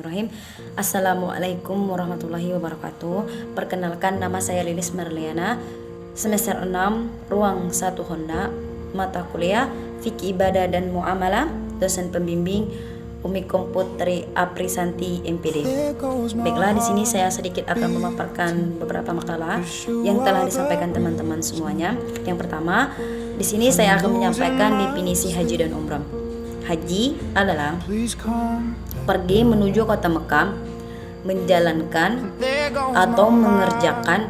Bismillahirrahmanirrahim. Assalamualaikum warahmatullahi wabarakatuh. Perkenalkan, nama saya Lilis Marliana, semester 6, ruang 1 Honda, mata kuliah Fikih Ibadah dan Muamalah, dosen pembimbing Umikom Putri Aprisanti MPD. Baiklah, di sini saya sedikit akan memaparkan beberapa makalah yang telah disampaikan teman-teman semuanya. Yang pertama, di sini saya akan menyampaikan definisi haji dan umrah. Haji adalah pergi menuju kota Mekah, menjalankan atau mengerjakan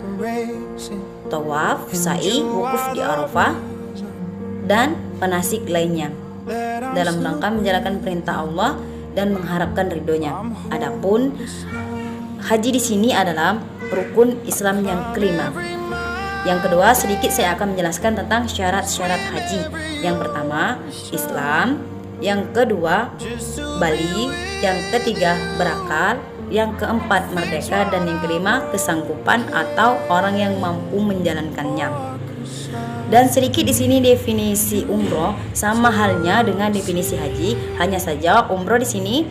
tawaf, sa'i, wukuf di Arafah, dan manasik lainnya dalam rangka menjalankan perintah Allah dan mengharapkan ridhonya. Adapun haji di sini adalah rukun Islam yang kelima. Yang kedua, sedikit saya akan menjelaskan tentang syarat-syarat haji. Yang pertama, Islam. Yang kedua, bali. Yang ketiga, berakal. Yang keempat, merdeka. Dan yang kelima, kesanggupan atau orang yang mampu menjalankannya. Dan sedikit di sini definisi umroh sama halnya dengan definisi haji. Hanya saja umroh di sini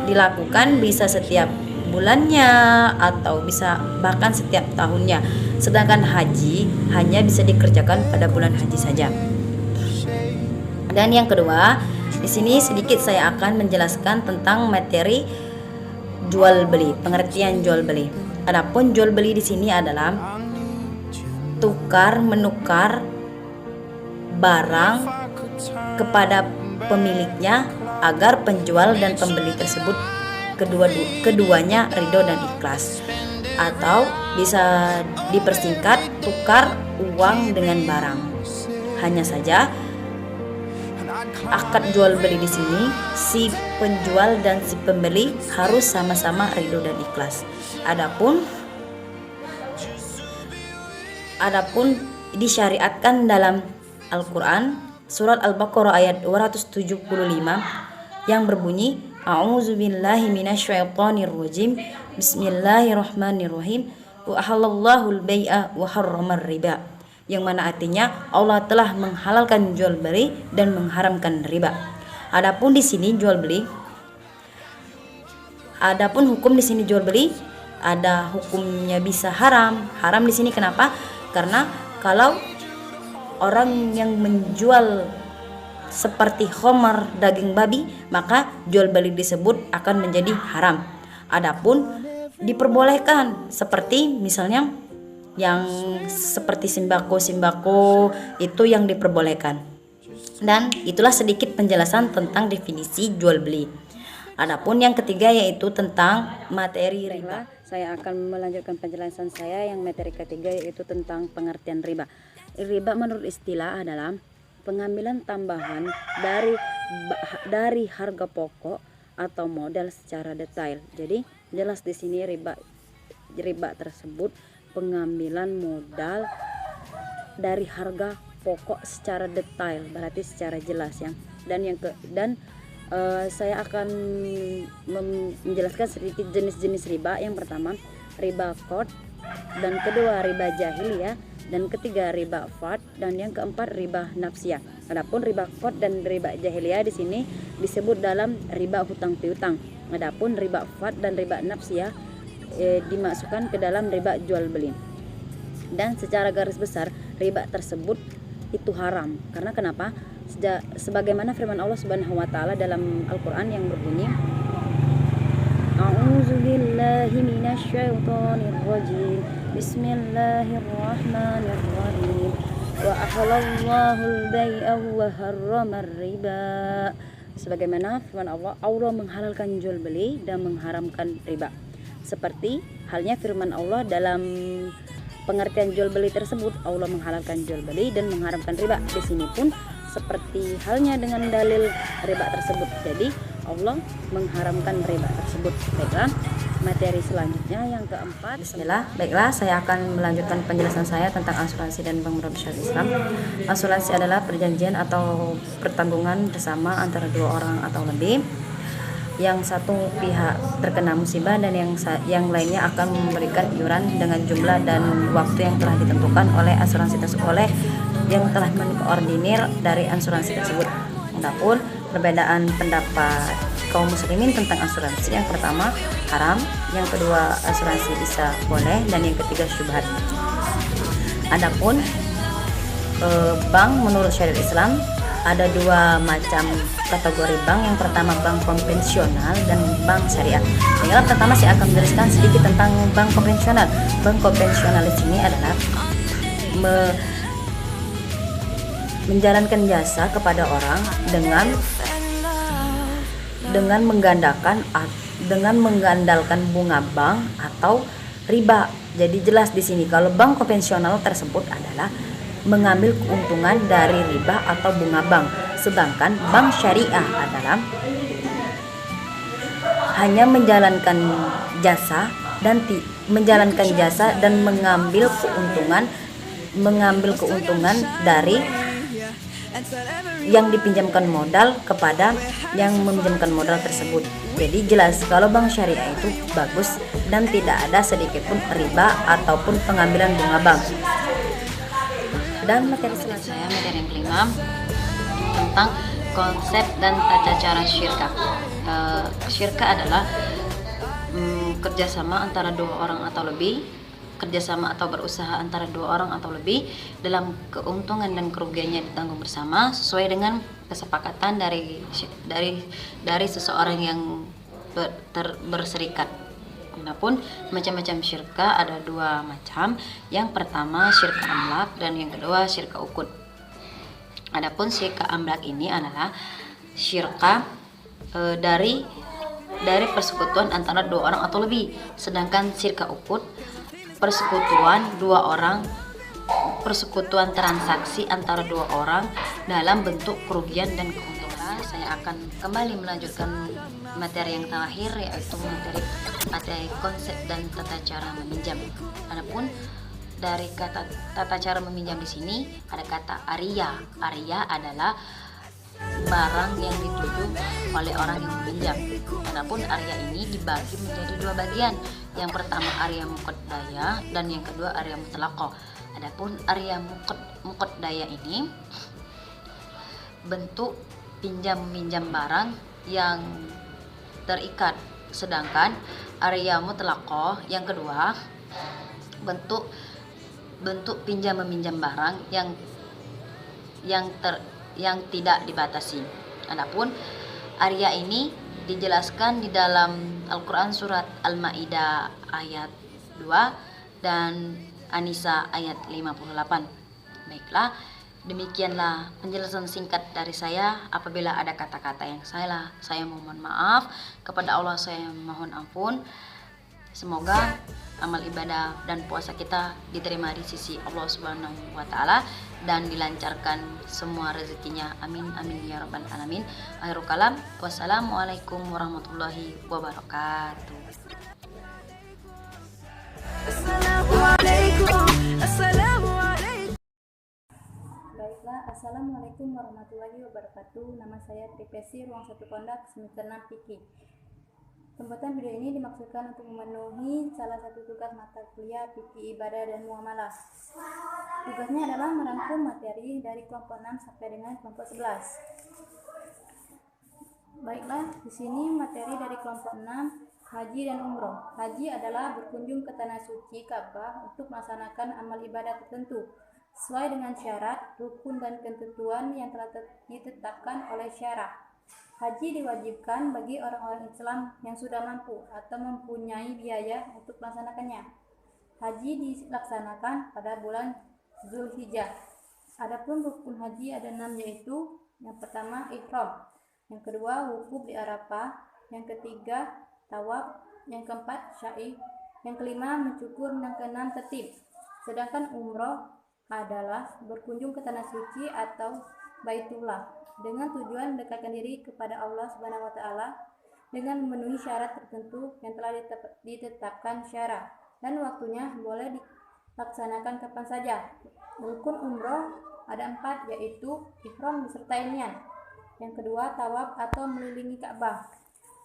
dilakukan bisa setiap bulannya atau bisa bahkan setiap tahunnya. Sedangkan haji hanya bisa dikerjakan pada bulan haji saja. Dan yang kedua, di sini sedikit saya akan menjelaskan tentang materi jual beli, pengertian jual beli. Adapun jual beli di sini adalah tukar menukar barang kepada pemiliknya agar penjual dan pembeli tersebut keduanya ridho dan ikhlas, atau bisa dipersingkat tukar uang dengan barang. Hanya saja akad jual beli di sini si penjual dan si pembeli harus sama-sama ridho dan ikhlas. Adapun disyariatkan dalam Al-Quran surat Al-Baqarah ayat 275 yang berbunyi A'udzubillahi minasyaitonirrajim. Bismillahirrahmanirrahim. Wa ahallallahu al-bai'a wa harramar riba. Yang mana artinya Allah telah menghalalkan jual beli dan mengharamkan riba. Adapun hukum di sini jual beli ada hukumnya bisa haram. Haram di sini kenapa? Karena kalau orang yang menjual seperti khamar, daging babi, maka jual beli tersebut akan menjadi haram. Adapun diperbolehkan seperti misalnya yang seperti sembako itu yang diperbolehkan. Dan itulah sedikit penjelasan tentang definisi jual beli. Adapun yang ketiga yaitu tentang materi riba. Saya akan melanjutkan penjelasan saya yang materi ketiga yaitu tentang pengertian riba. Riba menurut istilah adalah pengambilan tambahan dari harga pokok atau modal secara detail. Jadi jelas di sini riba tersebut pengambilan modal dari harga pokok secara detail, berarti secara jelas ya. Saya akan menjelaskan sedikit jenis-jenis riba. Yang pertama, riba qard, dan kedua riba jahiliyah, dan ketiga riba fad, dan yang keempat riba nafsiyah. Adapun riba qard dan riba jahiliyah di sini disebut dalam riba hutang piutang. Adapun riba fad dan riba nafsiyah dimasukkan ke dalam riba jual beli. Dan secara garis besar riba tersebut itu haram. Karena kenapa? Sebagaimana firman Allah Subhanahu wa taala dalam Al-Qur'an yang berbunyi A'udzubillahi minasyaitonir rajim. Bismillahirrahmanirrahim. Wa ahallallahul bai'a wa harramar riba. Sebagaimana firman Allah, Allah menghalalkan jual beli dan mengharamkan riba. Seperti halnya firman Allah dalam pengertian jual beli tersebut, Allah menghalalkan jual beli dan mengharamkan riba. Di sini pun seperti halnya dengan dalil riba tersebut. Jadi Allah mengharamkan riba tersebut. Baiklah, materi selanjutnya yang keempat. Bismillah. Baiklah, saya akan melanjutkan penjelasan saya tentang asuransi dan bank syariah Islam. Asuransi adalah perjanjian atau pertanggungan bersama antara dua orang atau lebih. Yang satu pihak terkena musibah dan yang lainnya akan memberikan iuran dengan jumlah dan waktu yang telah ditentukan oleh asuransi tersebut, oleh yang telah mengkoordinir dari asuransi tersebut. Adapun perbedaan pendapat kaum muslimin tentang asuransi. Yang pertama haram, yang kedua asuransi bisa boleh, dan yang ketiga syubhat. Adapun bank menurut syariat Islam ada dua macam kategori bank. Yang pertama bank konvensional dan bank syariah. Yang pertama saya akan menjelaskan sedikit tentang bank konvensional. Bank konvensional di sini adalah menjalankan jasa kepada orang dengan mengandalkan bunga bank atau riba. Jadi jelas di sini kalau bank konvensional tersebut adalah mengambil keuntungan dari riba atau bunga bank, sedangkan bank syariah adalah hanya menjalankan jasa dan mengambil keuntungan dari yang dipinjamkan modal kepada yang meminjamkan modal tersebut. Jadi jelas kalau bank syariah itu bagus dan tidak ada sedikit pun riba ataupun pengambilan bunga bank. Dan materi selanjutnya, materi yang kelima, tentang konsep dan tata cara syirkah. Syirkah adalah kerjasama antara dua orang atau lebih, kerjasama atau berusaha antara dua orang atau lebih dalam keuntungan dan kerugiannya ditanggung bersama sesuai dengan kesepakatan dari seseorang yang berserikat. Adapun macam-macam syirka ada dua macam. Yang pertama syirka amlak dan yang kedua syirka ukut. Adapun syirka amlak ini adalah syirka dari persekutuan antara dua orang atau lebih, sedangkan syirka ukut persekutuan transaksi antara dua orang dalam bentuk kerugian dan keuntungan. Saya akan kembali melanjutkan materi yang terakhir, yaitu materi konsep dan tata cara meminjam. Adapun dari kata tata cara meminjam di sini ada kata aria. Aria adalah barang yang dituju oleh orang yang meminjam. Adapun aria ini dibagi menjadi dua bagian. Yang pertama aria muqaddaya dan yang kedua aria mutlaqah. Adapun aria muqaddaya ini bentuk pinjam-minjam barang yang terikat, sedangkan aria mutlaqah yang kedua bentuk pinjam-meminjam barang yang tidak dibatasi. Adapun aria ini dijelaskan di dalam Al-Quran surat Al-Ma'idah ayat 2 dan An-Nisa ayat 58. Baiklah, demikianlah penjelasan singkat dari saya. Apabila ada kata-kata yang salah, saya mohon maaf. Kepada Allah saya mohon ampun. Semoga amal ibadah dan puasa kita diterima di sisi Allah Subhanahu wa taala dan dilancarkan semua rezekinya. Amin amin ya rabbal alamin. Akhirul kalam. Wassalamualaikum warahmatullahi wabarakatuh. Baiklah, assalamualaikum warahmatullahi wabarakatuh. Nama saya Tripesi, ruang 1 Kondak, semester 6 Fikih. Pembuatan video ini dimaksudkan untuk memenuhi salah satu tugas mata kuliah Fikih Ibadah dan Muamalah. Tugasnya adalah merangkum materi dari kelompok 6 sampai dengan kelompok 11. Baiklah, di sini materi dari kelompok 6, haji dan umroh. Haji adalah berkunjung ke tanah suci Ka'bah untuk melaksanakan amal ibadah tertentu sesuai dengan syarat, rukun dan ketentuan yang telah ditetapkan oleh syara'. Haji diwajibkan bagi orang-orang Islam yang sudah mampu atau mempunyai biaya untuk melaksanakannya. Haji dilaksanakan pada bulan Zulhijjah. Adapun rukun haji ada 6, yaitu yang pertama ihram, yang kedua wukuf di Arafah, yang ketiga tawaf, yang keempat sa'i, yang kelima mencukur, dan keenam tertib. Sedangkan umroh adalah berkunjung ke tanah suci atau Baitullah dengan tujuan mendekatkan diri kepada Allah Subhanahu wa taala dengan memenuhi syarat tertentu yang telah ditetapkan syara', dan waktunya boleh dilaksanakan kapan saja. Rukun umroh ada 4, yaitu ihram beserta niat, yang kedua tawaf atau melilingi Ka'bah,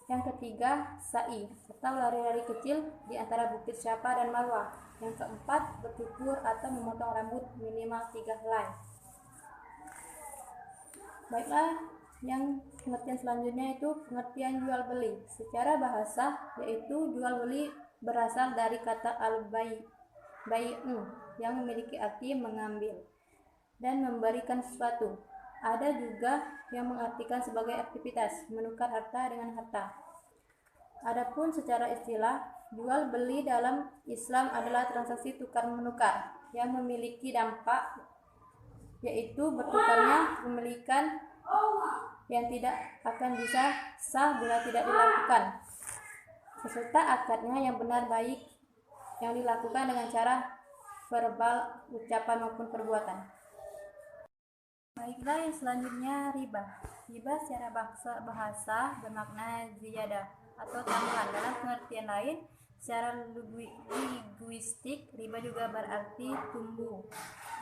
yang ketiga sa'i atau lari-lari kecil di antara bukit Syafa dan Marwah, yang keempat bercukur atau memotong rambut minimal 3 helai. Baiklah, Yang pengertian selanjutnya itu pengertian jual beli. Secara bahasa yaitu jual beli berasal dari kata al-bai'u yang memiliki arti mengambil dan memberikan sesuatu. Ada juga yang mengartikan sebagai aktivitas menukar harta dengan harta. Adapun secara istilah, jual beli dalam Islam adalah transaksi tukar menukar yang memiliki dampak yaitu bertukarnya kepemilikan yang tidak akan bisa sah bila tidak dilakukan, beserta akadnya yang benar baik yang dilakukan dengan cara verbal, ucapan maupun perbuatan. Baiklah, yang selanjutnya riba. Riba secara bahasa bermakna ziyadah atau tambahan. Dalam pengertian lain, secara linguistik, riba juga berarti tumbuh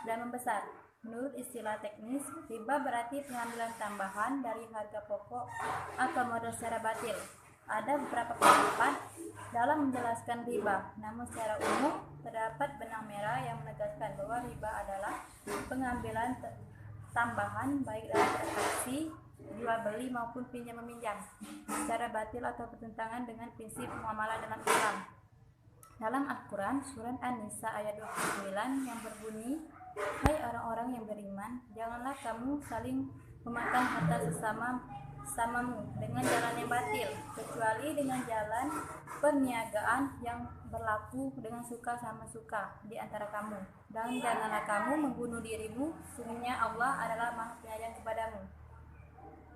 dan membesar. Menurut istilah teknis, riba berarti pengambilan tambahan dari harga pokok atau modal secara batil. Ada beberapa pendapat dalam menjelaskan riba, namun secara umum terdapat benang merah yang menegaskan bahwa riba adalah pengambilan tambahan baik dalam transaksi jual beli maupun pinjam meminjam secara batil atau bertentangan dengan prinsip muamalah dalam Islam. Dalam Al-Quran, surat An-Nisa ayat 29 yang berbunyi, "Hai orang-orang yang beriman, janganlah kamu saling memakan harta sesamamu dengan jalan yang batil, kecuali dengan jalan perniagaan yang berlaku dengan suka sama suka di antara kamu. Dan janganlah kamu membunuh dirimu, sungguhnya Allah adalah Maha Penyayang kepadamu."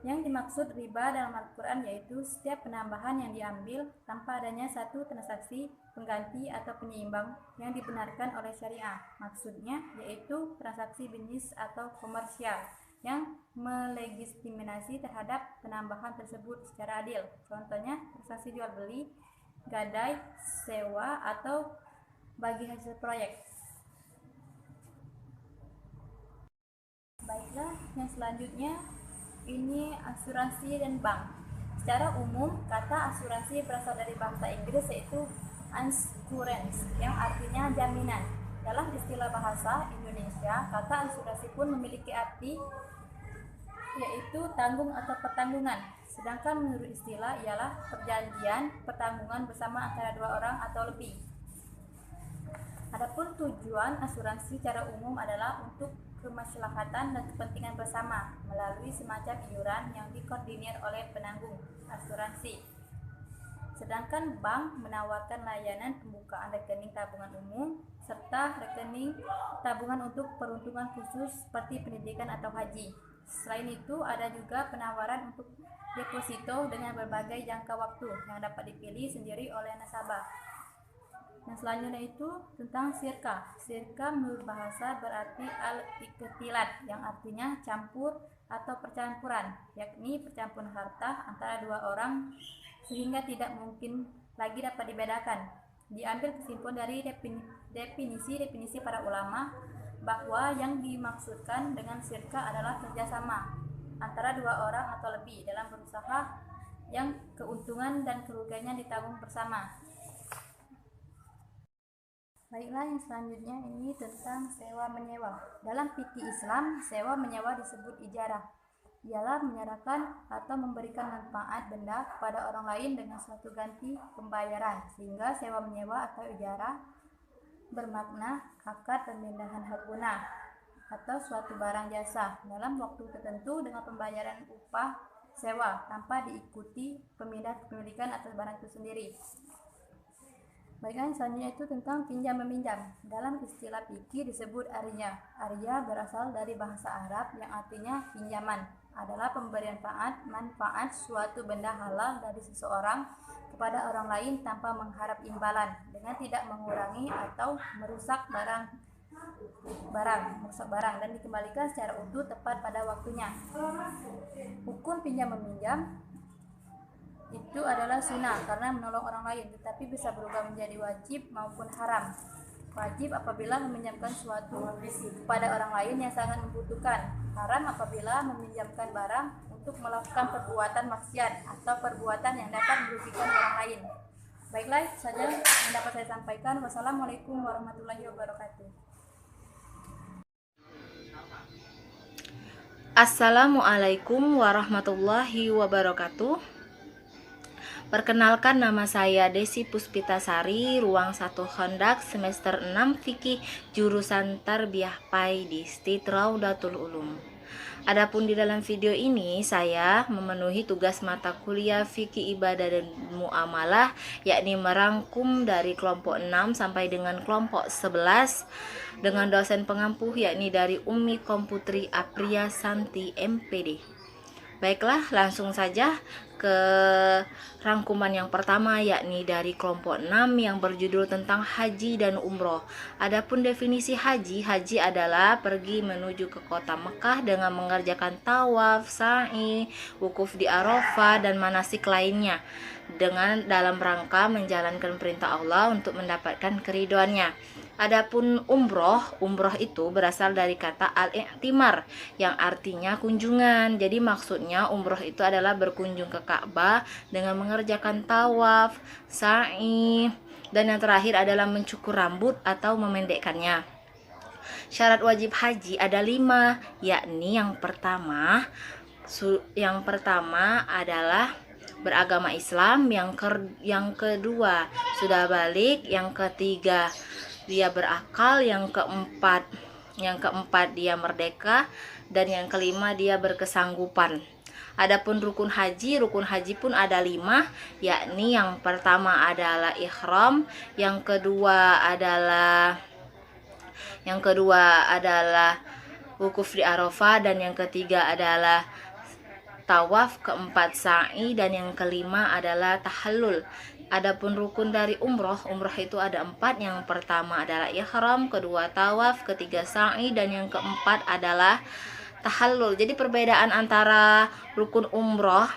Yang dimaksud riba dalam Al-Quran yaitu setiap penambahan yang diambil tanpa adanya satu transaksi pengganti atau penyeimbang yang dibenarkan oleh syariah. Maksudnya yaitu transaksi bisnis atau komersial yang melegitimasi terhadap penambahan tersebut secara adil. Contohnya transaksi jual beli, gadai, sewa, atau bagi hasil proyek. Baiklah, yang selanjutnya ini asuransi dan bank. Secara umum, kata asuransi berasal dari bahasa Inggris yaitu insurance yang artinya jaminan. Dalam istilah bahasa Indonesia, kata asuransi pun memiliki arti yaitu tanggung atau pertanggungan. Sedangkan menurut istilah ialah perjanjian pertanggungan bersama antara dua orang atau lebih. Adapun tujuan asuransi secara umum adalah untuk kemaslahatan dan kepentingan bersama melalui semacam iuran yang dikoordinir oleh penanggung asuransi. Sedangkan bank menawarkan layanan pembukaan rekening tabungan umum serta rekening tabungan untuk peruntungan khusus seperti pendidikan atau haji. Selain itu, ada juga penawaran untuk deposito dengan berbagai jangka waktu yang dapat dipilih sendiri oleh nasabah. Yang selanjutnya itu tentang sirka. Sirka menurut bahasa berarti al-ikhtilat yang artinya campur atau percampuran, yakni percampuran harta antara dua orang sehingga tidak mungkin lagi dapat dibedakan. Diambil kesimpulan dari definisi para ulama bahwa yang dimaksudkan dengan sirka adalah kerjasama antara dua orang atau lebih dalam berusaha yang keuntungan dan kerugiannya ditanggung bersama. Baiklah, yang selanjutnya ini tentang sewa menyewa. Dalam fikih Islam, sewa menyewa disebut ijarah. Ialah menyerahkan atau memberikan manfaat benda kepada orang lain dengan suatu ganti pembayaran, sehingga sewa menyewa atau ijarah bermakna akad pemindahan hak guna atau suatu barang jasa dalam waktu tertentu dengan pembayaran upah sewa tanpa diikuti pemindah kepemilikan atas barang itu sendiri. Baiklah, selanjutnya itu tentang pinjam meminjam. Dalam istilah fikih disebut ariyah. Ariyah berasal dari bahasa Arab yang artinya pinjaman. Adalah pemberian manfaat suatu benda halal dari seseorang kepada orang lain tanpa mengharap imbalan, dengan tidak mengurangi atau merusak barang dan dikembalikan secara utuh tepat pada waktunya. Hukum pinjam meminjam itu adalah sunnah karena menolong orang lain, tetapi bisa berubah menjadi wajib maupun haram. Wajib apabila meminjamkan sesuatu kepada orang lain yang sangat membutuhkan. Haram apabila meminjamkan barang untuk melakukan perbuatan maksiat atau perbuatan yang dapat merugikan orang lain. Baiklah, itu saja yang dapat saya sampaikan. Wassalamualaikum warahmatullahi wabarakatuh. Assalamualaikum warahmatullahi wabarakatuh. Perkenalkan, nama saya Desi Puspitasari, ruang 1 Hondak, semester 6 Fikih, jurusan Tarbiyah PAI di Raudatul Ulum. Adapun di dalam video ini saya memenuhi tugas mata kuliah Fikih Ibadah dan Muamalah, yakni merangkum dari kelompok 6 sampai dengan kelompok 11 dengan dosen pengampuh yakni dari Umi Komputri Apria Santi MPD. Baiklah, langsung saja ke rangkuman yang pertama, yakni dari kelompok 6 yang berjudul tentang haji dan umroh. Adapun definisi haji, haji adalah pergi menuju ke kota Mekah dengan mengerjakan tawaf, sa'i, wukuf di Arafah dan manasik lainnya dengan dalam rangka menjalankan perintah Allah untuk mendapatkan keridhoannya. Adapun umroh itu berasal dari kata al-i'timar yang artinya kunjungan. Jadi maksudnya umroh itu adalah berkunjung ke Ka'bah dengan mengerjakan tawaf, sa'i, dan yang terakhir adalah mencukur rambut atau memendekkannya. Syarat wajib haji ada 5, yakni yang pertama adalah beragama Islam, yang kedua sudah balik, yang ketiga dia berakal, yang keempat dia merdeka, dan yang kelima dia berkesanggupan. Adapun rukun haji pun ada 5, yakni yang pertama adalah ihram, yang kedua adalah wukuf di Arafah, dan yang ketiga adalah tawaf, keempat sa'i, dan yang kelima adalah tahallul. Adapun rukun dari umroh itu ada 4. Yang pertama adalah ihram, kedua tawaf, ketiga sa'i, dan yang keempat adalah tahallul. Jadi perbedaan antara rukun umroh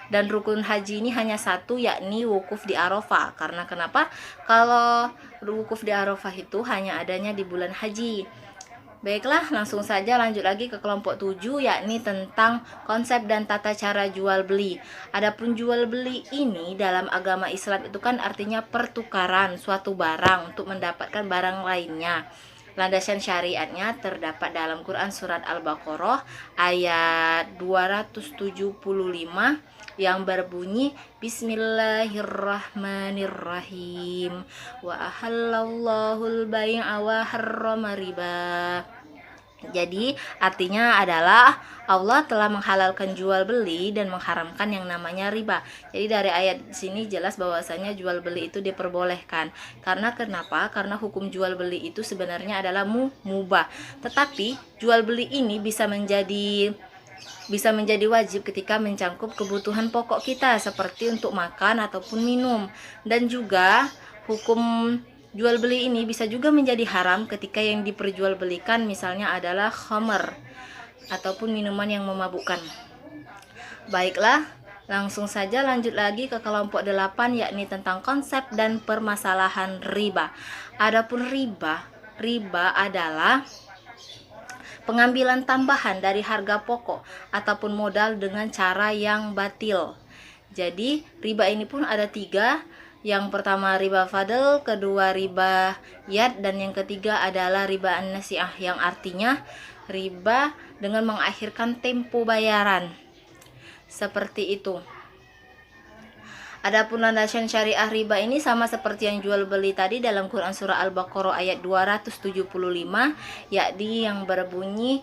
dan rukun haji ini hanya satu, yakni wukuf di Arafah. Karena kenapa? Kalau wukuf di Arafah itu hanya adanya di bulan haji. Baiklah, langsung saja lanjut lagi ke kelompok 7, yakni tentang konsep dan tata cara jual beli. Adapun jual beli ini dalam agama Islam itu kan artinya pertukaran suatu barang untuk mendapatkan barang lainnya. Landasan syariatnya terdapat dalam Quran surat Al-Baqarah ayat 275 yang berbunyi Bismillahirrahmanirrahim wa ahallallahul bai'a wa harrama riba. Jadi artinya adalah Allah telah menghalalkan jual beli dan mengharamkan yang namanya riba. Jadi dari ayat sini jelas bahwasanya jual beli itu diperbolehkan. Karena kenapa? Karena hukum jual beli itu sebenarnya adalah mubah. Tetapi jual beli ini bisa menjadi wajib ketika mencangkup kebutuhan pokok kita seperti untuk makan ataupun minum. Dan juga hukum jual beli ini bisa juga menjadi haram ketika yang diperjualbelikan misalnya adalah khamar ataupun minuman yang memabukkan. Baiklah, langsung saja lanjut lagi ke kelompok 8, yakni tentang konsep dan permasalahan riba. Adapun riba adalah pengambilan tambahan dari harga pokok ataupun modal dengan cara yang batil. Jadi riba ini pun ada 3. Yang pertama riba fadl, kedua riba yad, dan yang ketiga adalah riba an-nasi'ah, yang artinya riba dengan mengakhirkan tempo bayaran. Seperti itu. Adapun landasan syariah riba ini sama seperti yang jual beli tadi dalam Quran surah Al-Baqarah ayat 275, yakni yang berbunyi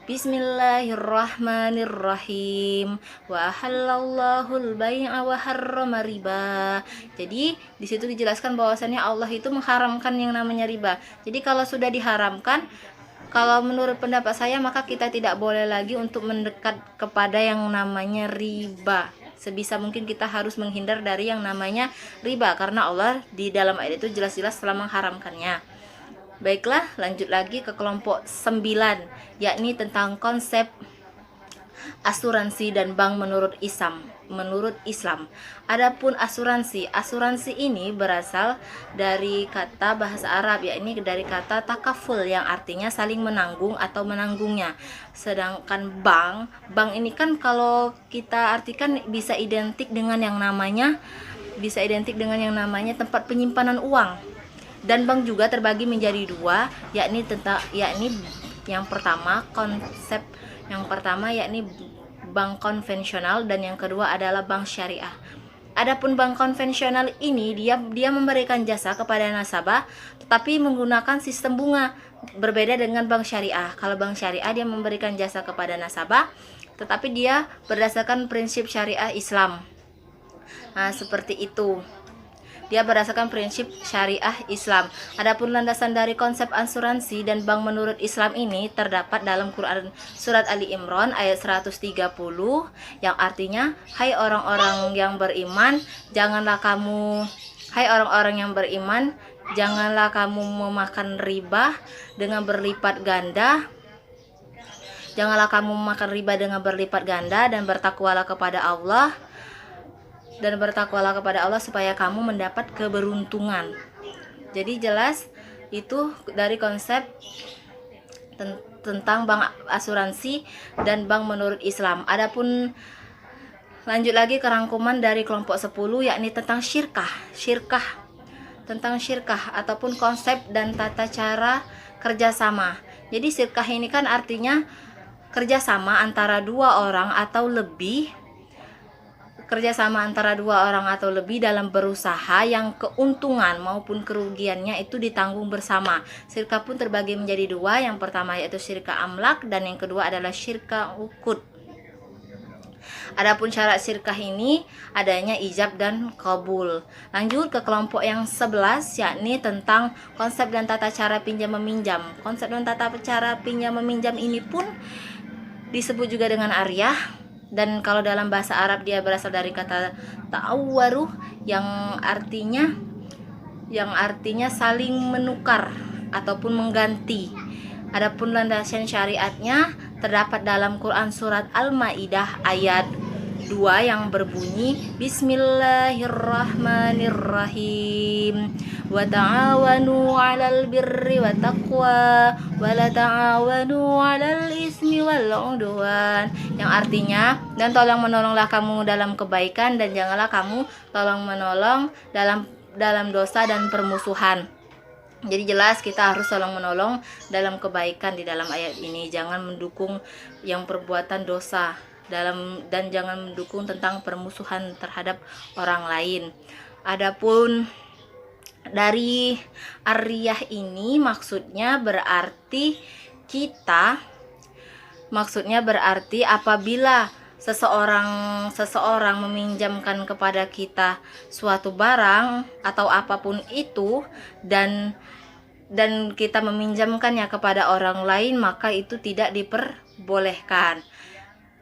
Bismillahirrahmanirrahim wa halallahul bai'a wa harrama riba. Jadi di situ dijelaskan bahwasannya Allah itu mengharamkan yang namanya riba. Jadi kalau sudah diharamkan, kalau menurut pendapat saya maka kita tidak boleh lagi untuk mendekat kepada yang namanya riba. Sebisa mungkin kita harus menghindar dari yang namanya riba karena Allah di dalam ayat itu jelas-jelas telah mengharamkannya. Baiklah, lanjut lagi ke kelompok 9, yakni tentang konsep asuransi dan bank menurut Islam. Adapun asuransi ini berasal dari kata bahasa Arab, yakni dari kata takaful yang artinya saling menanggung atau menanggungnya. Sedangkan bank ini kan kalau kita artikan bisa identik dengan yang namanya tempat penyimpanan uang. Dan bank juga terbagi menjadi 2, yakni Yang pertama, konsep yang pertama yakni bank konvensional, dan yang kedua adalah bank syariah. Adapun bank konvensional ini dia memberikan jasa kepada nasabah tetapi menggunakan sistem bunga, berbeda dengan bank syariah. Kalau bank syariah dia memberikan jasa kepada nasabah tetapi dia berdasarkan prinsip syariah Islam. Nah, seperti itu. Dia berdasarkan prinsip syariah Islam. Adapun landasan dari konsep asuransi dan bank menurut Islam ini terdapat dalam Quran surat Ali Imran ayat 130 yang artinya, hai orang-orang yang beriman, janganlah kamu memakan riba dengan berlipat ganda. Janganlah kamu memakan riba dengan berlipat ganda, dan bertakwalah kepada Allah supaya kamu mendapat keberuntungan. Jadi jelas itu dari konsep tentang bank asuransi dan bank menurut Islam. Adapun lanjut lagi ke rangkuman dari kelompok 10 yakni tentang syirkah ataupun konsep dan tata cara kerjasama. Jadi syirkah ini kan artinya kerjasama antara dua orang atau lebih dalam berusaha yang keuntungan maupun kerugiannya itu ditanggung bersama. Syirkah pun terbagi menjadi dua. Yang pertama yaitu syirkah amlak, dan yang kedua adalah syirkah ukut. Adapun syarat syirkah ini adanya ijab dan qabul. Lanjut ke kelompok yang 11 yakni tentang konsep dan tata cara pinjam meminjam. Konsep dan tata cara pinjam meminjam ini pun disebut juga dengan ariyah. Dan kalau dalam bahasa Arab dia berasal dari kata ta'awwaruh yang artinya saling menukar ataupun mengganti. Adapun landasan syariatnya terdapat dalam Quran surat Al-Maidah ayat 2 yang berbunyi Bismillahirrahmanirrahim. Wa ta'awanu 'alal birri wa taqwa wa la ta'awanu 'alal ismi wal 'udwan. Yang artinya, dan tolong menolonglah kamu dalam kebaikan dan janganlah kamu tolong menolong dalam dosa dan permusuhan. Jadi jelas kita harus tolong menolong dalam kebaikan di dalam ayat ini. Jangan mendukung yang perbuatan dosa dan jangan mendukung tentang permusuhan terhadap orang lain. Adapun dari ariyah ini maksudnya berarti apabila seseorang meminjamkan kepada kita suatu barang atau apapun itu dan kita meminjamkannya kepada orang lain, maka itu tidak diperbolehkan.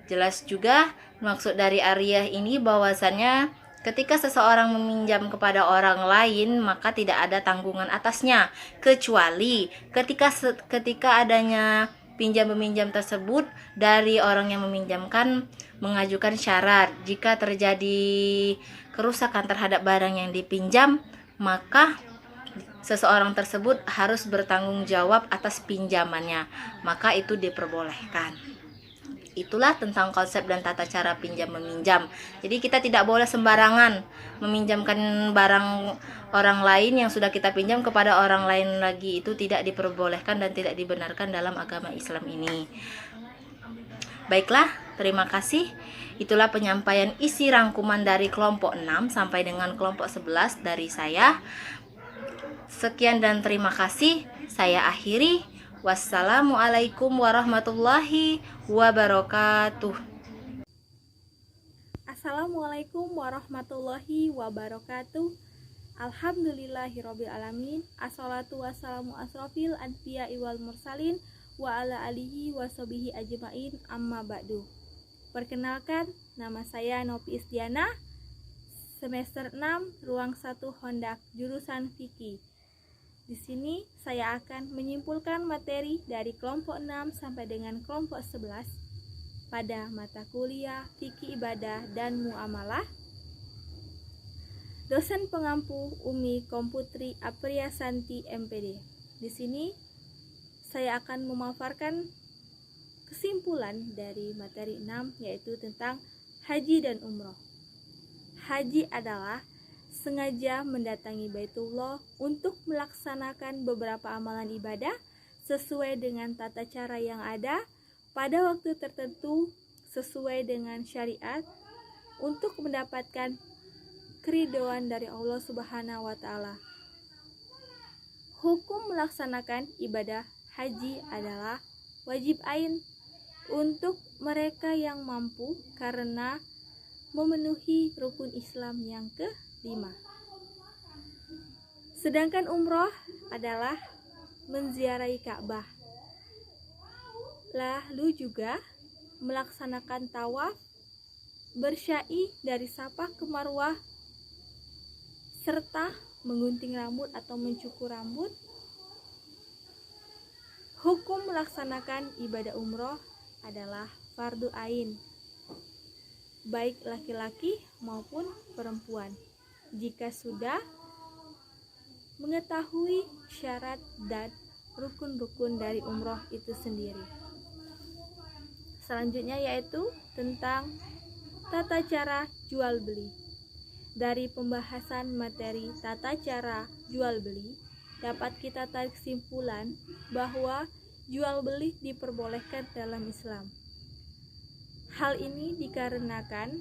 Jelas juga maksud dari ariyah ini bahwasannya ketika seseorang meminjam kepada orang lain maka tidak ada tanggungan atasnya, kecuali ketika adanya pinjam meminjam tersebut dari orang yang meminjamkan mengajukan syarat. Jika terjadi kerusakan terhadap barang yang dipinjam, maka seseorang tersebut harus bertanggung jawab atas pinjamannya, maka itu diperbolehkan. Itulah tentang konsep dan tata cara pinjam meminjam. Jadi kita tidak boleh sembarangan meminjamkan barang orang lain yang sudah kita pinjam kepada orang lain lagi. Itu tidak diperbolehkan dan tidak dibenarkan dalam agama Islam ini. Baiklah, terima kasih. Itulah penyampaian isi rangkuman dari kelompok 6 sampai dengan kelompok 11 dari saya. Sekian dan terima kasih. Saya akhiri. Wassalamualaikum warahmatullahi wabarakatuh. Assalamualaikum warahmatullahi wabarakatuh. Alhamdulillahirabbil alamin. Assalatu wassalamu asrofil anbiya'i wal mursalin wa ala alihi washabihi ajmain, amma ba'du. Perkenalkan, nama saya Nopi Istiana, semester 6, ruang 1 Honda, jurusan Fikih. Di sini saya akan menyimpulkan materi dari kelompok 6 sampai dengan kelompok 11 pada mata kuliah Fikih Ibadah dan Muamalah. Dosen pengampu Umi Komputri Apriyasanti MPD. Di sini saya akan memaparkan kesimpulan dari materi 6 yaitu tentang haji dan umroh. Haji adalah sengaja mendatangi Baitullah untuk melaksanakan beberapa amalan ibadah sesuai dengan tata cara yang ada pada waktu tertentu sesuai dengan syariat untuk mendapatkan keridhaan dari Allah Subhanahu wa taala. Hukum melaksanakan ibadah haji adalah wajib ain untuk mereka yang mampu karena memenuhi rukun Islam yang ke-5. Sedangkan umroh adalah menziarahi Ka'bah. Lalu juga melaksanakan tawaf, bersya'i dari Safa ke Marwah, serta menggunting rambut atau mencukur rambut. Hukum melaksanakan ibadah umroh adalah fardu ain, baik laki-laki maupun perempuan, jika sudah mengetahui syarat dan rukun-rukun dari umroh itu sendiri. Selanjutnya yaitu tentang tata cara jual beli. Dari pembahasan materi tata cara jual beli, dapat kita tarik kesimpulan bahwa jual beli diperbolehkan dalam Islam. Hal ini dikarenakan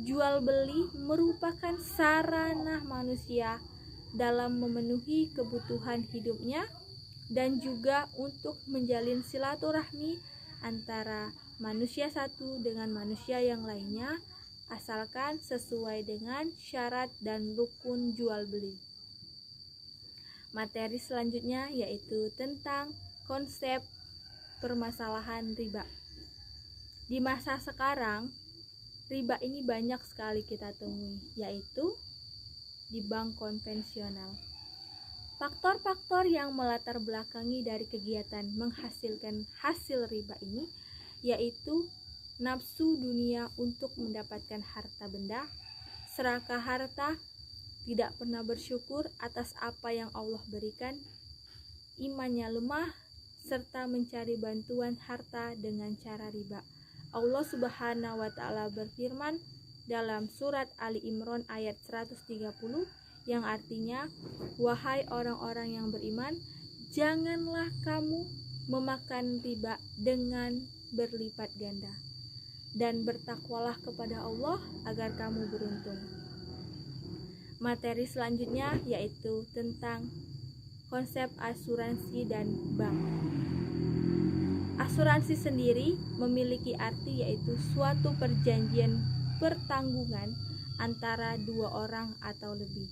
jual beli merupakan sarana manusia dalam memenuhi kebutuhan hidupnya dan juga untuk menjalin silaturahmi antara manusia satu dengan manusia yang lainnya, asalkan sesuai dengan syarat dan rukun jual beli. Materi selanjutnya yaitu tentang konsep permasalahan riba. Di masa sekarang, riba ini banyak sekali kita temui, yaitu di bank konvensional. Faktor-faktor yang melatar belakangi dari kegiatan menghasilkan hasil riba ini yaitu nafsu dunia untuk mendapatkan harta benda, serakah harta, tidak pernah bersyukur atas apa yang Allah berikan, imannya lemah, serta mencari bantuan harta dengan cara riba. Allah Subhanahu wa taala berfirman dalam surat Ali Imran ayat 130 yang artinya, wahai orang-orang yang beriman, janganlah kamu memakan riba dengan berlipat ganda, dan bertakwalah kepada Allah agar kamu beruntung. Materi selanjutnya yaitu tentang konsep asuransi dan bank. Asuransi sendiri memiliki arti yaitu suatu perjanjian pertanggungan antara dua orang atau lebih.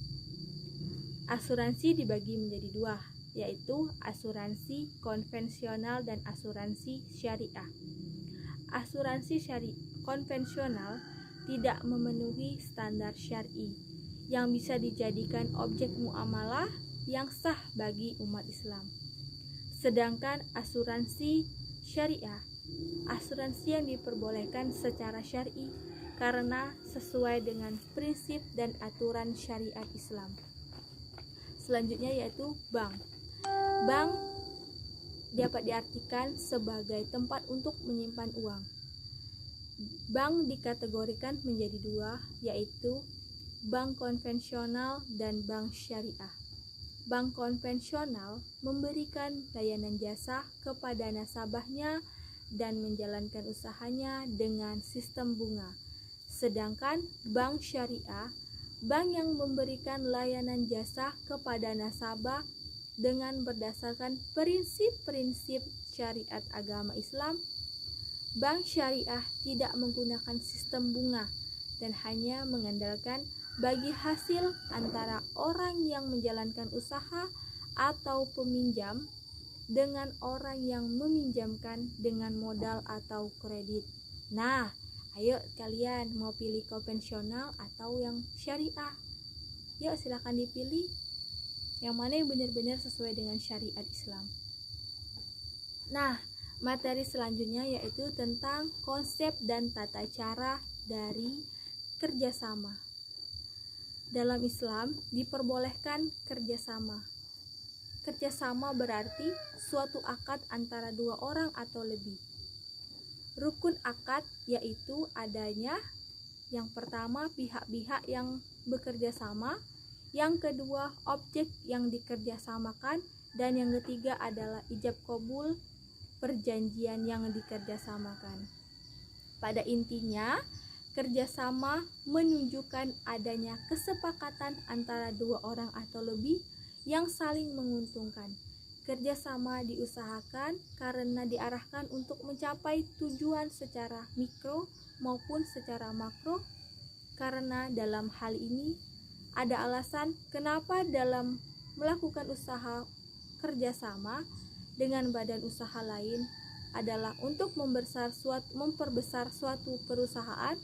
Asuransi dibagi menjadi dua, yaitu asuransi konvensional dan asuransi syariah. Asuransi konvensional tidak memenuhi standar syar'i yang bisa dijadikan objek muamalah yang sah bagi umat Islam. Sedangkan asuransi syariah, asuransi yang diperbolehkan secara syar'i karena sesuai dengan prinsip dan aturan syariat Islam. Selanjutnya yaitu bank. Bank dapat diartikan sebagai tempat untuk menyimpan uang. Bank dikategorikan menjadi dua, yaitu bank konvensional dan bank syariah. Bank konvensional memberikan layanan jasa kepada nasabahnya dan menjalankan usahanya dengan sistem bunga. Sedangkan bank syariah, bank yang memberikan layanan jasa kepada nasabah dengan berdasarkan prinsip-prinsip syariat agama Islam. Bank syariah tidak menggunakan sistem bunga dan hanya mengandalkan bagi hasil antara orang yang menjalankan usaha atau peminjam dengan orang yang meminjamkan dengan modal atau kredit. Nah, ayo kalian mau pilih konvensional atau yang syariah? Yuk silakan dipilih yang mana yang benar-benar sesuai dengan syariat Islam. Nah, materi selanjutnya yaitu tentang konsep dan tata cara dari kerjasama. Dalam Islam diperbolehkan kerjasama. Kerjasama berarti suatu akad antara dua orang atau lebih. Rukun akad yaitu adanya yang pertama pihak-pihak yang bekerja sama, yang kedua objek yang dikerjasamakan, dan yang ketiga adalah ijab qabul, perjanjian yang dikerjasamakan. Pada intinya, kerjasama menunjukkan adanya kesepakatan antara dua orang atau lebih yang saling menguntungkan. Kerjasama diusahakan karena diarahkan untuk mencapai tujuan secara mikro maupun secara makro, karena dalam hal ini ada alasan kenapa dalam melakukan usaha kerjasama dengan badan usaha lain adalah untuk memperbesar suatu perusahaan,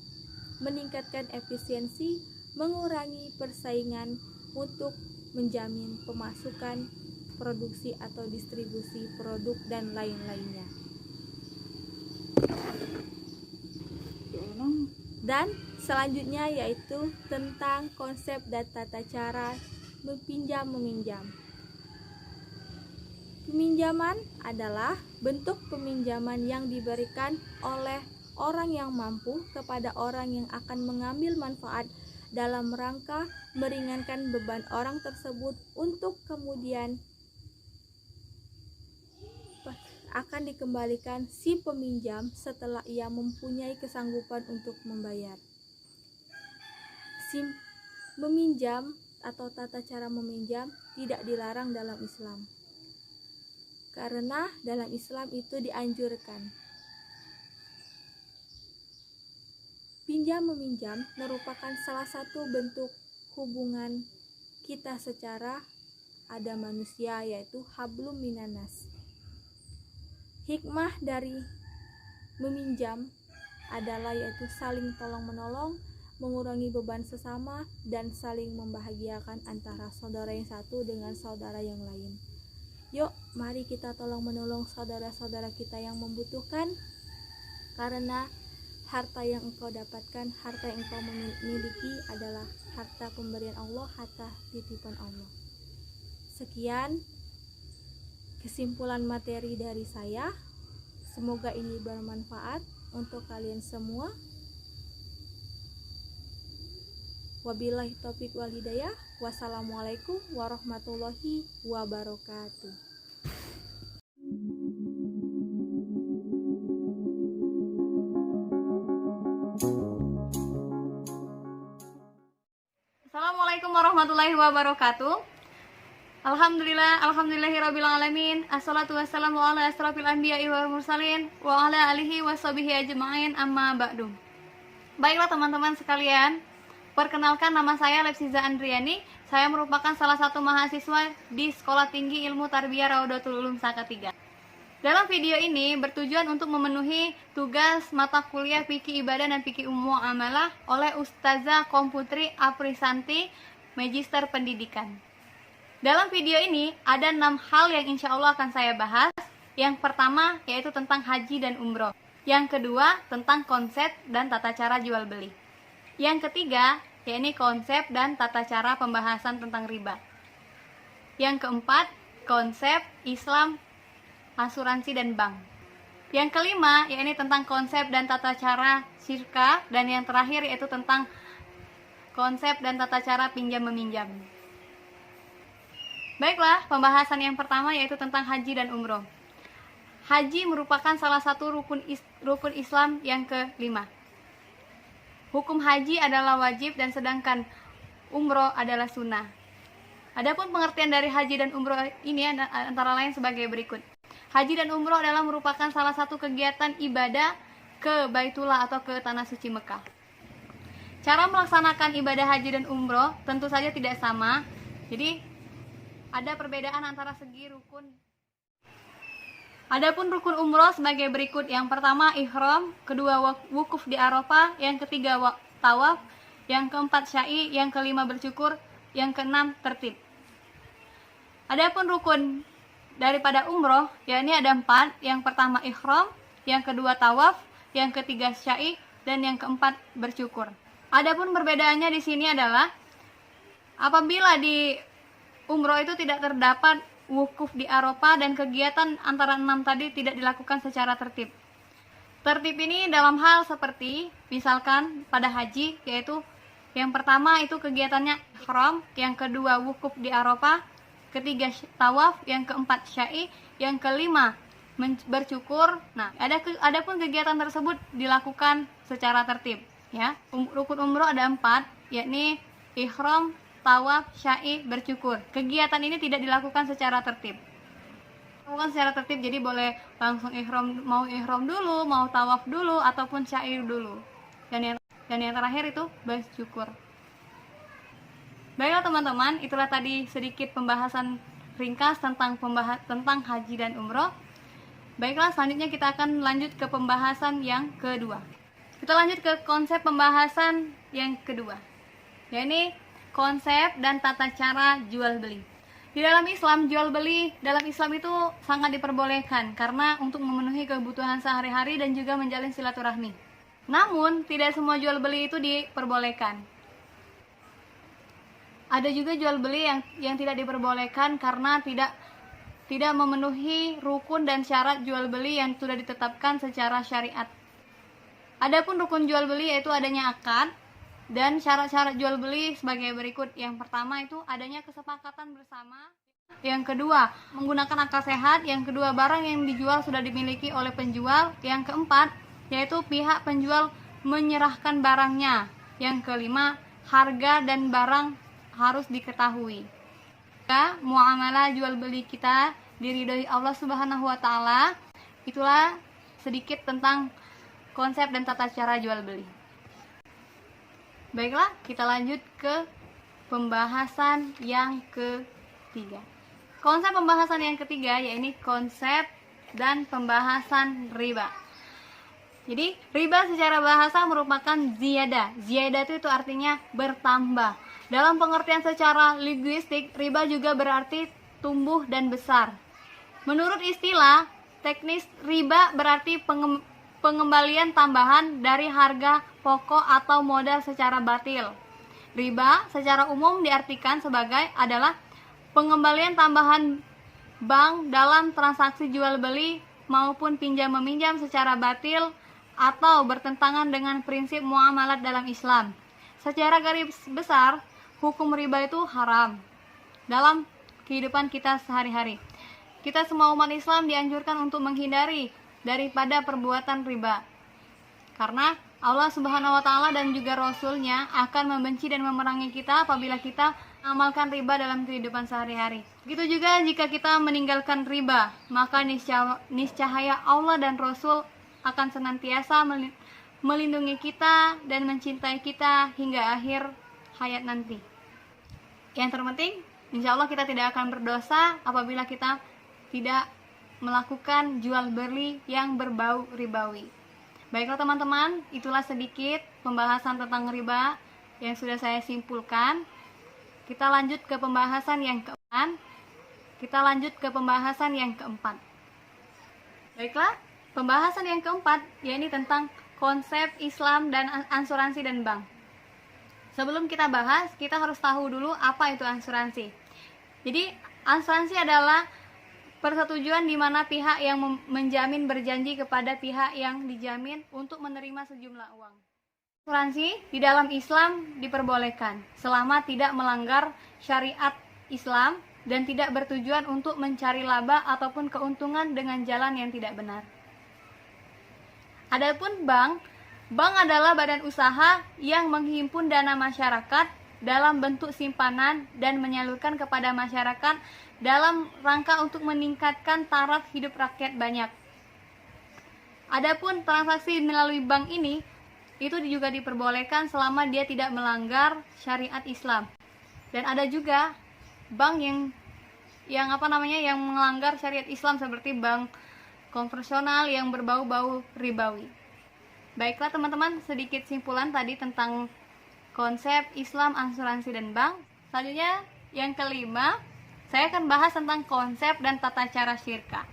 meningkatkan efisiensi, mengurangi persaingan untuk menjamin pemasukan, produksi atau distribusi produk dan lain-lainnya. Dan selanjutnya yaitu tentang konsep dan tata cara meminjam. Peminjaman adalah bentuk peminjaman yang diberikan oleh orang yang mampu kepada orang yang akan mengambil manfaat dalam rangka meringankan beban orang tersebut untuk kemudian akan dikembalikan si peminjam setelah ia mempunyai kesanggupan untuk membayar. Meminjam atau tata cara meminjam tidak dilarang dalam Islam, karena dalam Islam itu dianjurkan. Pinjam meminjam merupakan salah satu bentuk hubungan kita secara ada manusia, yaitu hablum minanas. Hikmah dari meminjam adalah yaitu saling tolong-menolong, mengurangi beban sesama, dan saling membahagiakan antara saudara yang satu dengan saudara yang lain. Yuk, mari kita tolong-menolong saudara-saudara kita yang membutuhkan, karena harta yang engkau dapatkan, harta yang engkau miliki adalah harta pemberian Allah, harta titipan Allah. Sekian kesimpulan materi dari saya. Semoga ini bermanfaat untuk kalian semua. Wabillahi taufiq wal hidayah. Wassalamualaikum warahmatullahi wabarakatuh. Assalamualaikum warahmatullahi wabarakatuh. Alhamdulillahirabbil alamin. Assalatu wassalamu ala asrofil anbiya'i wal mursalin wa ala alihi washabihi ajma'in, amma ba'du. Baiklah teman-teman sekalian, perkenalkan nama saya Lepsiza Andriani. Saya merupakan salah satu mahasiswa di Sekolah Tinggi Ilmu Tarbiyah Raudatul Ulum Salatiga. Dalam video ini bertujuan untuk memenuhi tugas mata kuliah Fikih Ibadah dan Fikih Umum Amalah oleh Ustazah Komputri Aprisanti, Magister Pendidikan. Dalam video ini ada 6 hal yang insya Allah akan saya bahas. Yang pertama yaitu tentang haji dan umroh. Yang kedua tentang konsep dan tata cara jual beli. Yang ketiga yakni konsep dan tata cara pembahasan tentang riba. Yang keempat konsep Islam, asuransi dan bank. Yang kelima yakni tentang konsep dan tata cara syirka, dan yang terakhir yaitu tentang konsep dan tata cara pinjam meminjam. Baiklah, pembahasan yang pertama yaitu tentang haji dan umroh. Haji merupakan salah satu rukun Islam yang kelima. Hukum haji adalah wajib dan sedangkan umroh adalah sunnah. Adapun pengertian dari haji dan umroh ini antara lain sebagai berikut. Haji dan umroh adalah merupakan salah satu kegiatan ibadah ke Baitullah atau ke Tanah Suci Mekah. Cara melaksanakan ibadah haji dan umroh tentu saja tidak sama. Jadi ada perbedaan antara segi rukun. Adapun rukun umroh sebagai berikut. Yang pertama ihram, kedua wukuf di Arafah, yang ketiga tawaf, yang keempat syai, yang kelima bersyukur, yang keenam tertib. Adapun rukun daripada umroh, yakni ada 4. Yang pertama ihram, yang kedua tawaf, yang ketiga syai, dan yang keempat bersyukur. Adapun perbedaannya di sini adalah apabila di umroh itu tidak terdapat wukuf di Arafah dan kegiatan antara 6 tadi tidak dilakukan secara tertib. Tertib ini dalam hal seperti misalkan pada haji, yaitu yang pertama itu kegiatannya ihram, yang kedua wukuf di Arafah, ketiga tawaf, yang keempat syai, yang kelima bercukur. Nah, adapun kegiatan tersebut dilakukan secara tertib, ya. Rukun umroh ada 4, yakni ihram, tawaf, syai, bercukur. Kegiatan ini tidak dilakukan secara tertib. Jadi boleh langsung ihram, mau ihram dulu, mau tawaf dulu, ataupun syai dulu. Dan yang terakhir itu bersyukur. Baiklah teman-teman, itulah tadi sedikit pembahasan ringkas tentang haji dan umroh. Baiklah, selanjutnya kita akan lanjut ke pembahasan yang kedua. Kita lanjut ke konsep pembahasan yang kedua, yakni konsep dan tata cara jual beli. Di dalam Islam, jual beli dalam Islam itu sangat diperbolehkan karena untuk memenuhi kebutuhan sehari-hari dan juga menjalin silaturahmi. Namun, tidak semua jual beli itu diperbolehkan. Ada juga jual beli yang tidak diperbolehkan karena tidak memenuhi rukun dan syarat jual beli yang sudah ditetapkan secara syariat. Adapun rukun jual beli yaitu adanya akad, dan syarat-syarat jual beli sebagai berikut. Yang pertama itu adanya kesepakatan bersama. Yang kedua, menggunakan akal sehat. Yang kedua, barang yang dijual sudah dimiliki oleh penjual. Yang keempat, yaitu pihak penjual menyerahkan barangnya. Yang kelima, harga dan barang harus diketahui. Muamalah jual beli kita diridhoi Allah Subhanahu wa taala. Itulah sedikit tentang konsep dan tata cara jual beli. Baiklah, kita lanjut ke pembahasan yang ketiga. Konsep pembahasan yang ketiga yaitu konsep dan pembahasan riba. Jadi, riba secara bahasa merupakan ziyadah. Ziyadah itu artinya bertambah. Dalam pengertian secara linguistik, riba juga berarti tumbuh dan besar. Menurut istilah teknis, riba berarti pengembalian tambahan dari harga pokok atau modal secara batil. Riba secara umum diartikan sebagai adalah pengembalian tambahan bank dalam transaksi jual beli maupun pinjam meminjam secara batil atau bertentangan dengan prinsip muamalat dalam Islam. Secara garis besar, hukum riba itu haram dalam kehidupan kita sehari-hari. Kita semua umat Islam dianjurkan untuk menghindari daripada perbuatan riba. Karena Allah Subhanahu wa taala dan juga Rasul-Nya akan membenci dan memerangi kita apabila kita mengamalkan riba dalam kehidupan sehari-hari. Begitu juga jika kita meninggalkan riba, maka niscaya Allah dan Rasul akan senantiasa melindungi kita dan mencintai kita hingga akhir hayat nanti. Yang terpenting, insya Allah kita tidak akan berdosa apabila kita tidak melakukan jual beli yang berbau ribawi. Baiklah teman-teman, itulah sedikit pembahasan tentang riba yang sudah saya simpulkan. Kita lanjut ke pembahasan yang keempat. Baiklah, pembahasan yang keempat yaitu tentang konsep Islam dan asuransi dan bank. Sebelum kita bahas, kita harus tahu dulu apa itu asuransi. Jadi, asuransi adalah persetujuan di mana pihak yang menjamin berjanji kepada pihak yang dijamin untuk menerima sejumlah uang. Asuransi di dalam Islam diperbolehkan selama tidak melanggar syariat Islam dan tidak bertujuan untuk mencari laba ataupun keuntungan dengan jalan yang tidak benar. Adapun bank adalah badan usaha yang menghimpun dana masyarakat dalam bentuk simpanan dan menyalurkan kepada masyarakat dalam rangka untuk meningkatkan taraf hidup rakyat banyak. Adapun transaksi melalui bank ini itu juga diperbolehkan selama dia tidak melanggar syariat Islam. Dan ada juga bank yang melanggar syariat Islam seperti bank konvensional yang berbau-bau ribawi. Baiklah teman-teman, sedikit simpulan tadi tentang konsep Islam, asuransi, dan bank. Selanjutnya yang kelima, saya akan bahas tentang konsep dan tata cara syirka.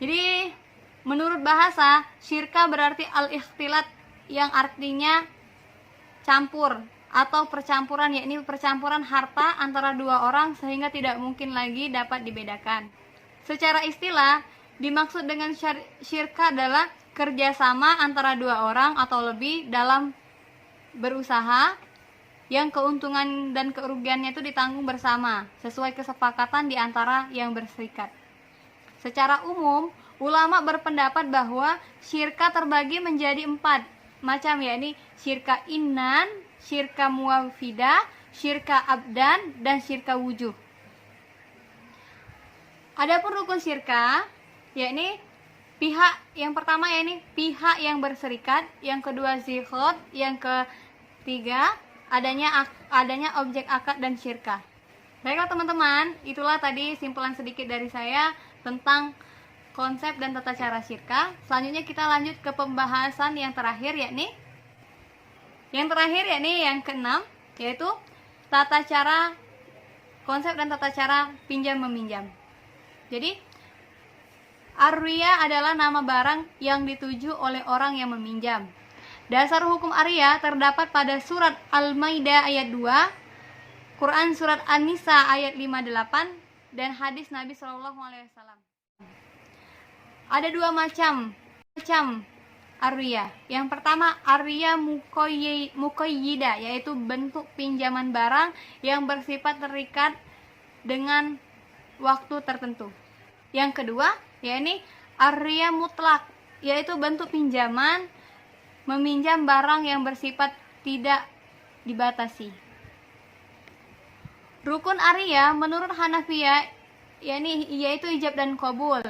Jadi menurut bahasa, syirka berarti al-ikhtilat yang artinya campur atau percampuran, yakni percampuran harta antara dua orang sehingga tidak mungkin lagi dapat dibedakan. Secara istilah, dimaksud dengan syirka adalah kerjasama antara dua orang atau lebih dalam berusaha yang keuntungan dan kerugiannya itu ditanggung bersama sesuai kesepakatan di antara yang berserikat. Secara umum, ulama berpendapat bahwa syirka terbagi menjadi 4 macam, yakni syirka inan, syirka muwafidah, syirka abdan, dan syirka wujuh. Adapun rukun syirka, yakni pihak yang pertama yakni pihak yang berserikat, yang kedua zikhot, yang ketiga adanya objek akad dan syirka. Baiklah teman-teman, itulah tadi simpulan sedikit dari saya tentang konsep dan tata cara syirka. Selanjutnya kita lanjut ke pembahasan yang terakhir yakni yang keenam, yaitu tata cara konsep dan tata cara pinjam meminjam. Jadi arwiyah adalah nama barang yang dituju oleh orang yang meminjam. Dasar hukum arwiyah terdapat pada surat Al-Maidah ayat 2, Quran surat An-Nisa ayat 58, dan hadis Nabi SAW. Ada 2 macam arwiyah. Yang pertama arwiyah muqayyidah, yaitu bentuk pinjaman barang yang bersifat terikat dengan waktu tertentu. Yang kedua yakni arwiyah mutlak, yaitu bentuk pinjaman meminjam barang yang bersifat tidak dibatasi. Rukun arwiyah menurut Hanafiyah yaitu ijab dan qabul.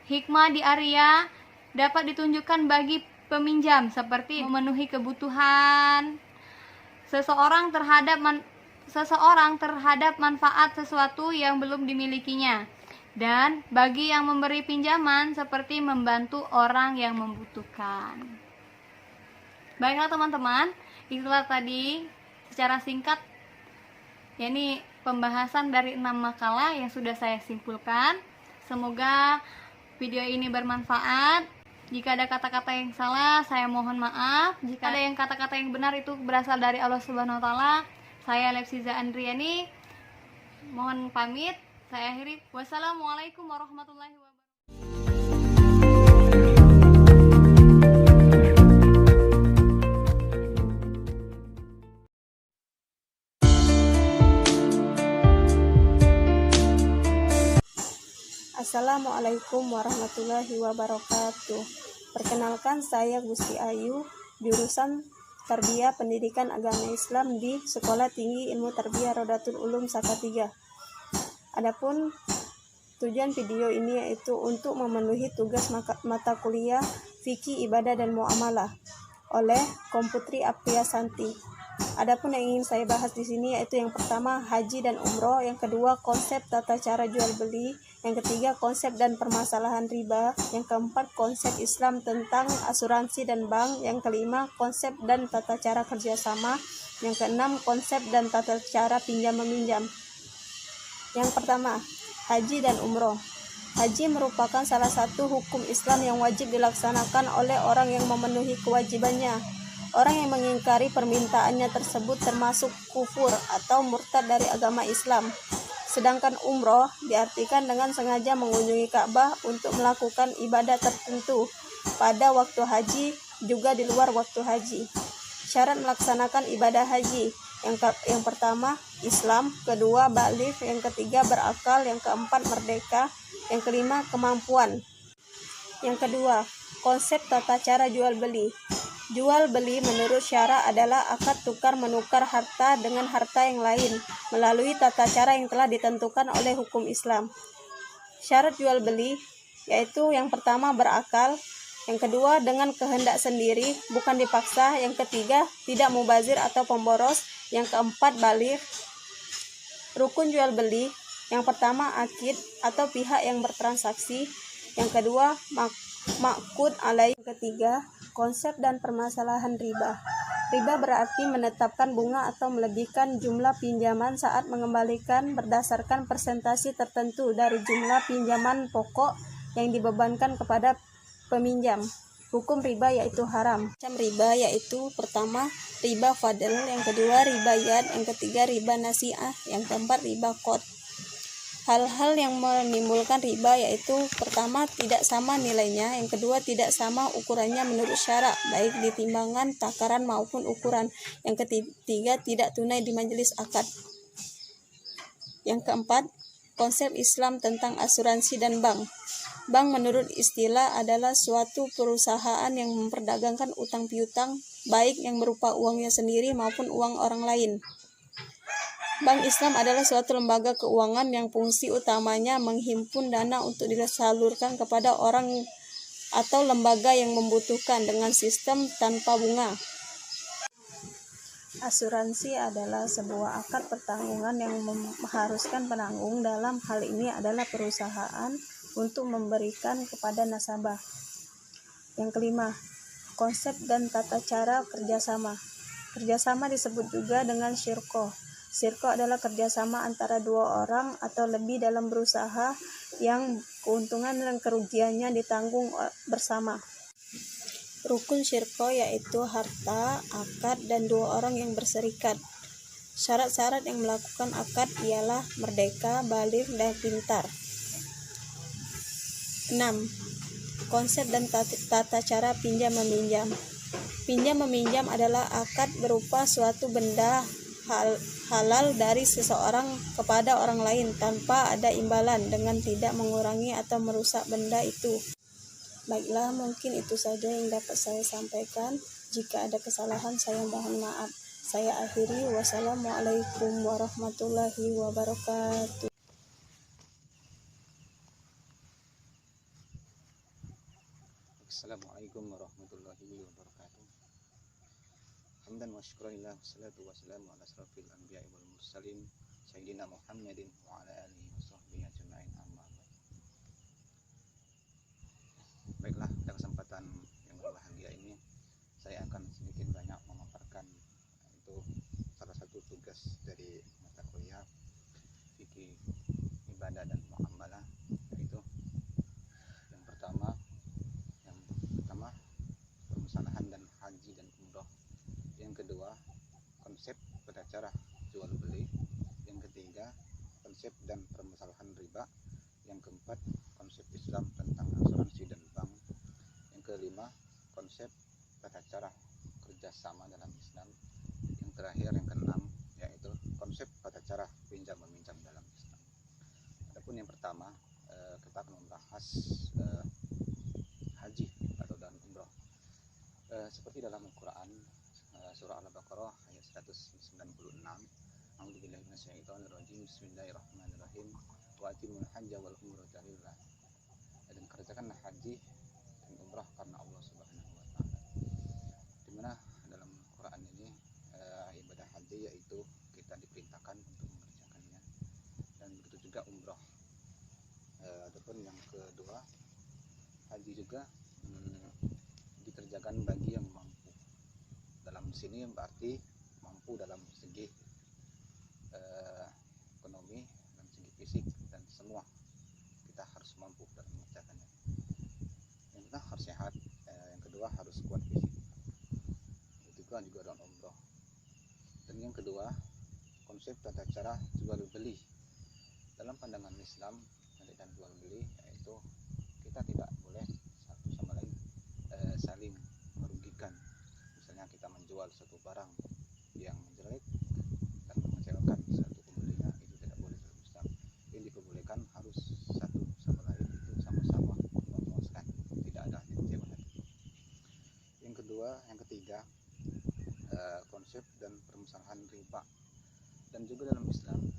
Hikmah di arwiyah dapat ditunjukkan bagi peminjam seperti memenuhi kebutuhan seseorang terhadap manfaat sesuatu yang belum dimilikinya, dan bagi yang memberi pinjaman seperti membantu orang yang membutuhkan. Baiklah teman-teman, itulah tadi secara singkat yakni pembahasan dari 6 makalah yang sudah saya simpulkan. Semoga video ini bermanfaat. Jika ada kata-kata yang salah, saya mohon maaf. Jika ada yang kata-kata yang benar itu berasal dari Allah Subhanahu wa taala. Saya Lepsiza Andriani mohon pamit. Saya akhiri. Wassalamualaikum warahmatullahi wabarakatuh. Assalamualaikum warahmatullahi wabarakatuh. Perkenalkan, saya Gusti Ayu, jurusan Tarbiyah Pendidikan Agama Islam di Sekolah Tinggi Ilmu Tarbiyah Rodatul Ulum Salatiga. Adapun tujuan video ini yaitu untuk memenuhi tugas mata kuliah Fikih Ibadah dan Muamalah oleh Komputri Apriasanti. Adapun yang ingin saya bahas di sini yaitu yang pertama haji dan umroh, yang kedua konsep tata cara jual beli, yang ketiga konsep dan permasalahan riba, yang keempat konsep Islam tentang asuransi dan bank, yang kelima konsep dan tata cara kerjasama, yang keenam konsep dan tata cara pinjam meminjam. Yang pertama, haji dan umroh. Haji merupakan salah satu hukum Islam yang wajib dilaksanakan oleh orang yang memenuhi kewajibannya. Orang yang mengingkari permintaannya tersebut termasuk kufur atau murtad dari agama Islam. Sedangkan umroh diartikan dengan sengaja mengunjungi Ka'bah untuk melakukan ibadah tertentu pada waktu haji juga di luar waktu haji. Syarat melaksanakan ibadah haji: yang pertama Islam, kedua baligh, yang ketiga berakal, yang keempat merdeka, yang kelima kemampuan. Yang kedua, konsep tata cara jual beli. Jual beli menurut syara adalah akad tukar menukar harta dengan harta yang lain melalui tata cara yang telah ditentukan oleh hukum Islam. Syarat jual beli yaitu yang pertama berakal, yang kedua dengan kehendak sendiri bukan dipaksa, yang ketiga tidak mubazir atau pemboros, yang keempat baligh. Rukun jual beli yang pertama akid atau pihak yang bertransaksi, yang kedua ma'qud alaih, yang ketiga konsep dan permasalahan riba. Riba berarti menetapkan bunga atau melebihkan jumlah pinjaman saat mengembalikan berdasarkan persentase tertentu dari jumlah pinjaman pokok yang dibebankan kepada peminjam. Hukum riba yaitu haram. Macam riba yaitu pertama riba fadl, yang kedua riba yad, yang ketiga riba nasi'ah, yang keempat riba qad. Hal-hal yang menimbulkan riba yaitu pertama tidak sama nilainya, yang kedua tidak sama ukurannya menurut syarak baik di timbangan, takaran maupun ukuran, yang ketiga tidak tunai di majelis akad. Yang keempat, konsep Islam tentang asuransi dan bank. Bank menurut istilah adalah suatu perusahaan yang memperdagangkan utang piutang baik yang berupa uangnya sendiri maupun uang orang lain. Bank Islam adalah suatu lembaga keuangan yang fungsi utamanya menghimpun dana untuk disalurkan kepada orang atau lembaga yang membutuhkan dengan sistem tanpa bunga. Asuransi adalah sebuah akad pertanggungan yang mengharuskan penanggung, dalam hal ini adalah perusahaan, untuk memberikan kepada nasabah. Yang kelima, konsep dan tata cara kerjasama. Kerjasama disebut juga dengan syirko. Syirko adalah kerjasama antara dua orang atau lebih dalam berusaha yang keuntungan dan kerugiannya ditanggung bersama. Rukun syirko yaitu harta, akad, dan dua orang yang berserikat. Syarat-syarat yang melakukan akad ialah merdeka, baligh, dan pintar. 6. Konsep dan tata cara pinjam-meminjam. Pinjam-meminjam adalah akad berupa suatu benda halal dari seseorang kepada orang lain tanpa ada imbalan dengan tidak mengurangi atau merusak benda itu. Baiklah, mungkin itu saja yang dapat saya sampaikan. Jika ada kesalahan, saya mohon maaf. Saya akhiri. Wassalamualaikum warahmatullahi wabarakatuh. Assalamualaikum warahmatullahi wabarakatuh. Hamdan wa syukurillah, wassalatu wassalamu ala asrafil anbiya'i wal mursalin sayyidina Muhammadin wa ala alihi wa sahbihi ajma'in, amma ba'd. Baiklah, pada kesempatan yang berbahagia ini saya akan sedikit banyak memaparkan itu salah satu tugas dari mata kuliah fikih ibadah dan muamalah, yaitu yang pertama permasalahan dan haji dan umroh. Yang kedua, konsep pada cara jual beli. Yang ketiga, konsep dan permasalahan riba. Yang keempat, konsep Islam tentang asuransi dan bank. Yang kelima, konsep tata cara kerjasama dalam Islam. Yang terakhir, yang keenam, yaitu konsep tata cara pinjam meminjam dalam Islam. Adapun yang pertama, kita akan membahas haji atau dan umroh. Seperti dalam Al-Quran, surah Al-Baqarah ayat 196, A'udzubillahi minasyaitonirrajim, Bismillahirrahmanirrahim, wa atimul hajja wal umrata lillah. Dan kerjakanlah haji dan umrah karena Allah Subhanahu wa taala. Di mana dalam Al-Quran ini ibadah haji yaitu kita diperintahkan untuk mengerjakannya, dan begitu juga umrah. Adapun yang kedua, haji juga dikerjakan bagi yang mampu. Dalam sini berarti mampu dalam segi ekonomi dan segi fisik, dan semua kita harus mampu dalam mengerjakannya. Yang pertama harus sehat, yang kedua harus kuat fisik. Itu juga dalam umroh. Dan yang kedua, konsep tata cara jual beli. Dalam pandangan Islam dan jual beli, yaitu kita tidak boleh satu sama lain saling merugikan. Misalnya kita menjual suatu barang yang jelek dan mengecewakan satu pembelinya, itu tidak boleh dalam Islam. Yang diperbolehkan harus satu sama lain itu sama-sama memuaskan, tidak ada kecewa hati. Yang ketiga, konsep dan permasalahan riba. Dan juga dalam Islam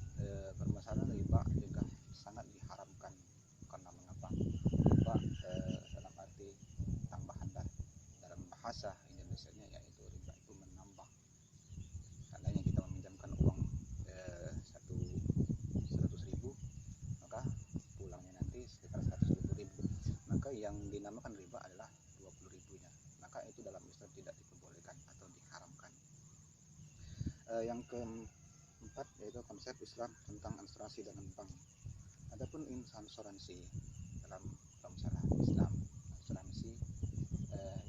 permasalahan riba juga sangat diharamkan. Karena mengapa? Riba dalam arti tambahan, dalam bahasa Indonesianya yaitu riba itu menambah. Seandainya kita meminjamkan uang 100.000, maka pulangnya nanti sekitar 120.000, maka yang dinamakan riba adalah 20.000-nya. Maka itu dalam Islam tidak diperbolehkan atau diharamkan. Yang keempat yaitu konsep Islam tentang asuransi dan bank. Adapun asuransi dalam masalah Islam, asuransi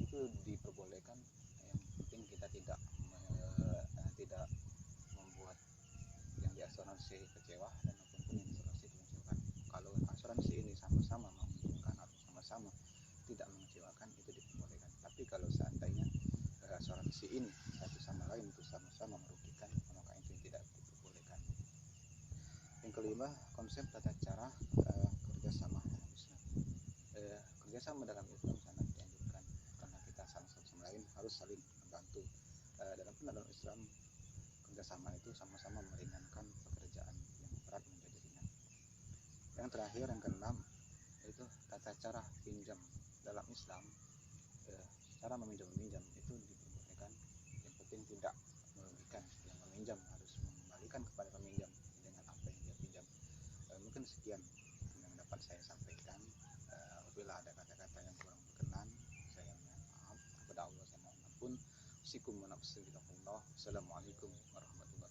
itu diperbolehkan. Yang penting kita tidak membuat yang diasuransi kecewa dan apapun yang diasuransi mengecewakan. asuransi ini sama-sama menguntungkan atau sama-sama tidak mengecewakan, itu diperbolehkan. Tapi kalau seandainya asuransi ini satu sama lain itu sama-sama merugikan, maka itu tidak diperbolehkan. Yang kelima, konsep tata cara kerjasama dalam Islam. Kerjasama dalam Islam sangat dianjurkan karena kita satu sama lain harus saling membantu. Dalam Islam, kerjasama itu sama-sama meringankan pekerjaan yang berat menjadi ringan. Yang terakhir, yang keenam, yaitu tata cara pinjam dalam Islam. Cara meminjam itu diperbolehkan, yang penting tidak merugikan. Yang meminjam harus mengembalikan kepada peminjam dengan apa yang dia pinjam. Mungkin sekian yang dapat saya sampaikan. Apabila ada kata-kata yang kurang berkenan, saya mohon maaf kepada Allah, saya mohon ampun. Assalamualaikum warahmatullahi wabarakatuh.